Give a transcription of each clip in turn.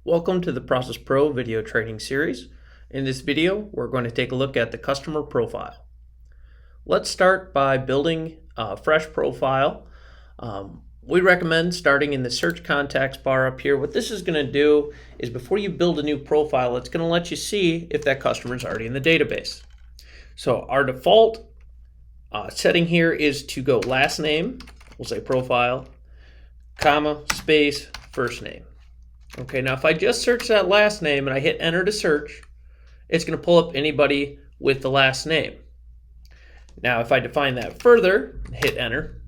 Welcome to the ProcessPro video training series. In this video, we're going to take a look at the customer profile. Let's start by building a fresh profile. We recommend starting in the search contacts bar up here. What this is going to do is before you build a new profile, it's going to let you see if that customer is already in the database. So our default setting here is to go last name, we'll say profile, comma, space, first name. Okay, now if I just search that last name and I hit enter to search, it's going to pull up anybody with the last name. Now if I define that further, hit enter,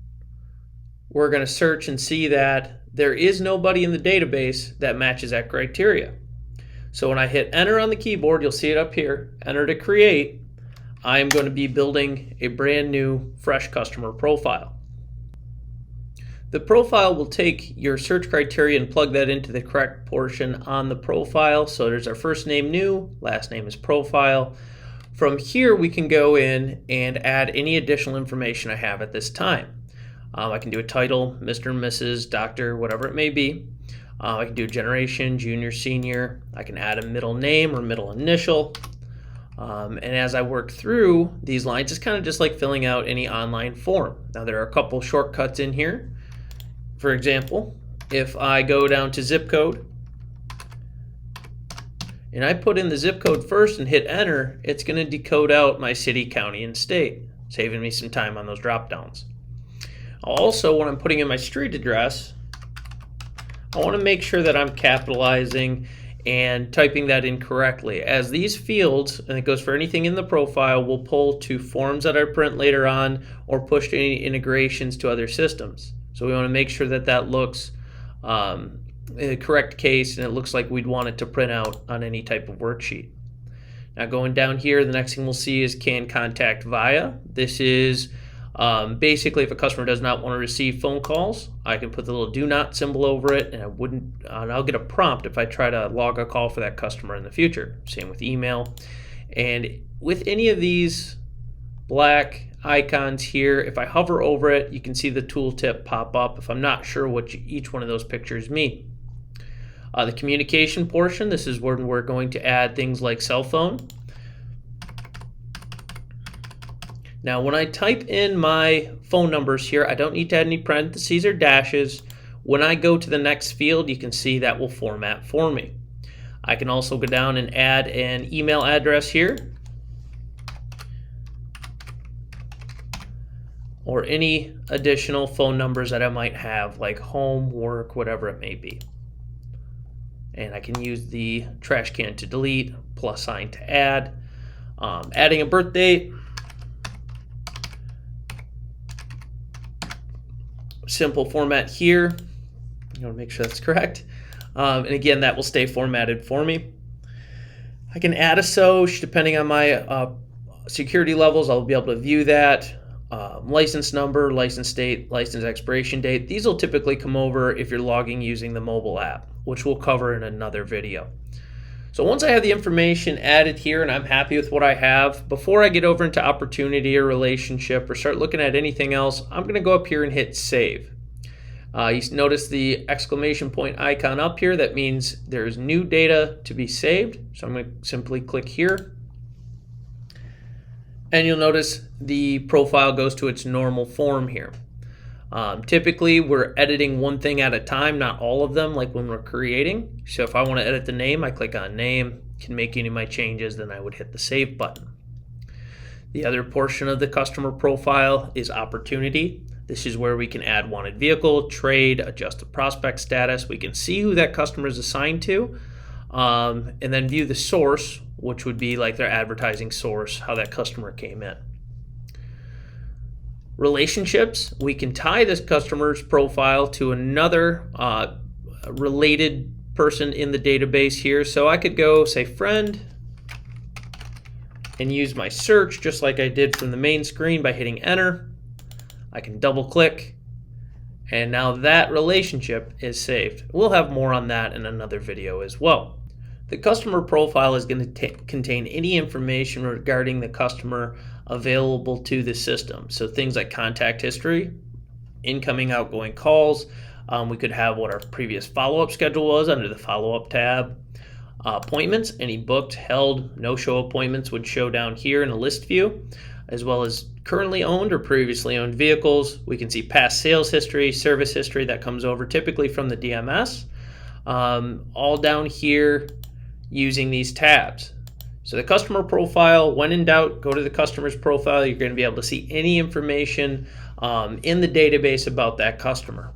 we're going to search and see that there is nobody in the database that matches that criteria. So when I hit enter on the keyboard, you'll see it up here, enter to create, I'm going to be building a brand new fresh customer profile. The profile will take your search criteria and plug that into the correct portion on the profile. So there's our first name new, last name is profile. From here we can go in and add any additional information I have at this time. I can do a title, Mr. and Mrs., Doctor, whatever it may be. I can do generation, junior, senior. I can add a middle name or middle initial. And as I work through these lines, it's kind of just like filling out any online form. Now there are a couple shortcuts in here. For example, if I go down to zip code and I put in the zip code first and hit enter, it's going to decode out my city, county, and state, saving me some time on those drop downs. Also, when I'm putting in my street address, I want to make sure that I'm capitalizing and typing that in correctly, as these fields, and it goes for anything in the profile, will pull to forms that I print later on or push to any integrations to other systems. So we want to make sure that that looks in the correct case and it looks like we'd want it to print out on any type of worksheet. Now going down here, the next thing we'll see is can contact via. This is basically if a customer does not want to receive phone calls, I can put the little do not symbol over it and I'll get a prompt if I try to log a call for that customer in the future. Same with email. And with any of these black icons here, if I hover over it, you can see the tooltip pop up if I'm not sure what each one of those pictures mean. The communication portion, this is where we're going to add things like cell phone. Now when I type in my phone numbers here, I don't need to add any parentheses or dashes. When I go to the next field, you can see that will format for me. I can also go down and add an email address here, or any additional phone numbers that I might have, like home, work, whatever it may be. And I can use the trash can to delete, plus sign to add. Adding a birth date. Simple format here. You want to make sure that's correct. And again, that will stay formatted for me. I can add a SOC, depending on my security levels, I'll be able to view that. License number, license date, license expiration date. These will typically come over if you're logging using the mobile app, which we'll cover in another video. So once I have the information added here and I'm happy with what I have, before I get over into opportunity or relationship or start looking at anything else, I'm going to go up here and hit save. You notice the exclamation point icon up here. That means there's new data to be saved. So I'm going to simply click here. And you'll notice the profile goes to its normal form here. Typically, we're editing one thing at a time, not all of them, like when we're creating. So if I want to edit the name, I click on name, can make any of my changes, then I would hit the save button. The other portion of the customer profile is opportunity. This is where we can add wanted vehicle, trade, adjust the prospect status. We can see who that customer is assigned to, and then view the source, which would be like their advertising source, how that customer came in. Relationships, we can tie this customer's profile to another related person in the database here. So I could go say friend and use my search just like I did from the main screen by hitting enter. I can double click and now that relationship is saved. We'll have more on that in another video as well. The customer profile is going to contain any information regarding the customer available to the system. So things like contact history, incoming, outgoing calls, We could have what our previous follow-up schedule was under the follow-up tab. Appointments, any booked, held, no-show appointments would show down here in a list view, as well as currently owned or previously owned vehicles. We can see past sales history, service history that comes over typically from the DMS, all down here using these tabs. So the customer profile, when in doubt, go to the customer's profile. You're going to be able to see any information in the database about that customer.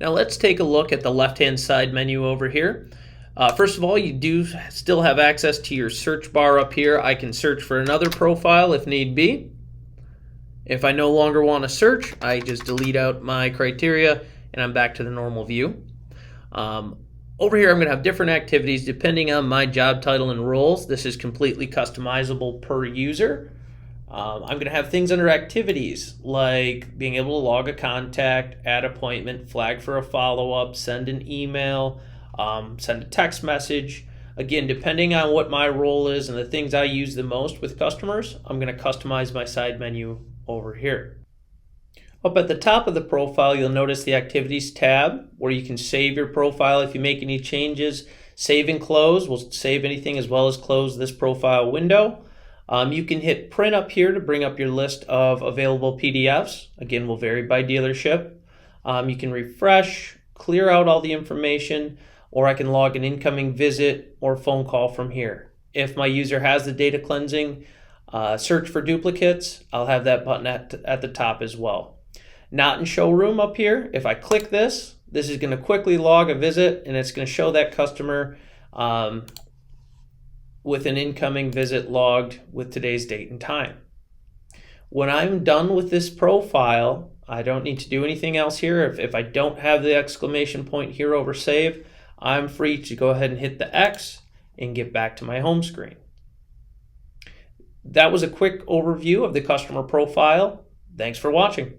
Now let's take a look at the left-hand side menu over here. First of all, you do still have access to your search bar up here. I can search for another profile if need be. If I no longer want to search, I just delete out my criteria and I'm back to the normal view. Over here, I'm going to have different activities depending on my job title and roles. This is completely customizable per user. I'm going to have things under activities like being able to log a contact, add appointment, flag for a follow-up, send an email, send a text message. Again, depending on what my role is and the things I use the most with customers, I'm going to customize my side menu over here. Up at the top of the profile, you'll notice the Activities tab where you can save your profile if you make any changes. Save and close will save anything as well as close this profile window. You can hit print up here to bring up your list of available PDFs. Again, will vary by dealership. You can refresh, clear out all the information, or I can log an incoming visit or phone call from here. If my user has the data cleansing, search for duplicates, I'll have that button at the top as well. Not in showroom up here, if I click this is going to quickly log a visit and it's going to show that customer with an incoming visit logged with today's date and time. When I'm done with this profile, I don't need to do anything else here. If I don't have the exclamation point here over save, I'm free to go ahead and hit the X and get back to my home screen. That was a quick overview of the customer profile. Thanks for watching.